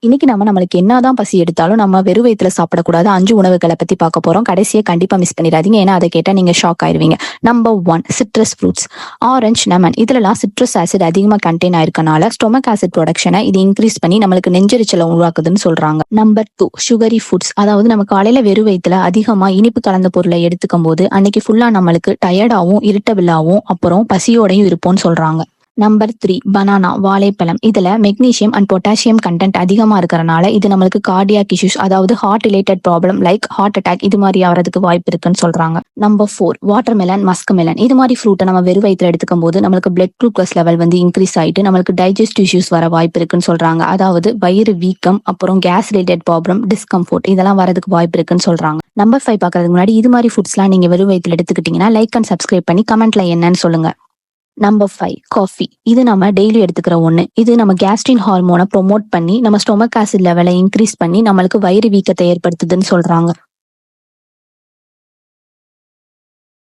இன்னைக்கு நம்மளுக்கு என்னதான் பசி எடுத்தாலும் நம்ம வெறும் வயித்துல சாப்பிடக்கூடாது 5 உணவுகளை பத்தி பார்க்க போறோம். கடைசியா கண்டிப்பா மிஸ் பண்ணிடாதீங்க. ஏன்னா அதை கேட்டா நீங்க ஷாக் ஆயிருவீங்க. Number 1 citrus fruits. Orange, lemon இதுலலாம் சிட்ரஸ் ஆசிட் அதிகமா கண்டெயின் ஆயிருக்கனால ஸ்டொமக் ஆசிட் ப்ரொடக்ஷனை இது இன்க்ரீஸ் பண்ணி நம்மளுக்கு நெஞ்செரிச்சலை உருவாக்குதுன்னு சொல்றாங்க. Number 2 sugary foods. அதாவது நம்ம காலையில வெறும் வயித்துல அதிகமா இனிப்பு கலந்த பொருளை எடுத்துக்கும் போது அன்னைக்கு ஃபுல்லா நம்மளுக்கு டயர்டாவும் இரிட்டபிளாவும் அப்புறம் பசியோடையும் இருப்போம்னு சொல்றாங்க. நம்பர் 3 பனானா வாழைப்பழம். இதுல மெக்னீசியம் அண்ட் பொட்டாசியம் கண்டென்ட் அதிகமா இருக்கறனால இது நம்மளுக்கு கார்டியாக் இஷ்யூஸ் அதாவது heart related problem like heart attack இது மாதிரி ஆகிறதுக்கு வாய்ப்பு இருக்குன்னு சொல்றாங்க. Number 4 water melon musk melon. இது மாதிரி ஃப்ரூட்டை நம்ம வெறும் வயித்துல எடுத்துக்கும் போது நம்மளுக்கு பிளட் குளுக்கோஸ் லெவல் இன்க்ரீஸ் ஆயிட்டு நம்மளுக்கு டைஜஸ்ட் இஷ்யூஸ் வர வாய்ப்பு இருக்குன்னு சொல்றாங்க. அதாவது வயிறு வீக்கம் அப்புறம் கேஸ் ரிலேட்டட் ப்ராப்ளம் டிஸ்கம்ஃபோர்ட் இதெல்லாம் வரதுக்கு வாய்ப்பு இருக்குன்னு சொல்றாங்க. நம்பர் 5 பாக்குறதுக்கு முன்னாடி இது மாதிரி ஃபுட்ஸ்லாம் நீங்க வெறும் வயித்துல எடுத்துக்கிட்டீங்கன்னா லைக் அண்ட் சப்ஸ்கிரைப் பண்ணி கமெண்ட்ல என்னன்னு சொல்லுங்க. Number 5 coffee. இது நம்ம டெய்லி எடுத்துக்கிற ஒண்ணு. இது நம்ம கேஸ்ட்ரின் ஹார்மோனை ப்ரொமோட் பண்ணி நம்ம ஸ்டொமக் ஆசிட் லெவலை இன்க்ரீஸ் பண்ணி நம்மளுக்கு வயிறு வீக்கத்தை ஏற்படுத்துதுன்னு சொல்றாங்க.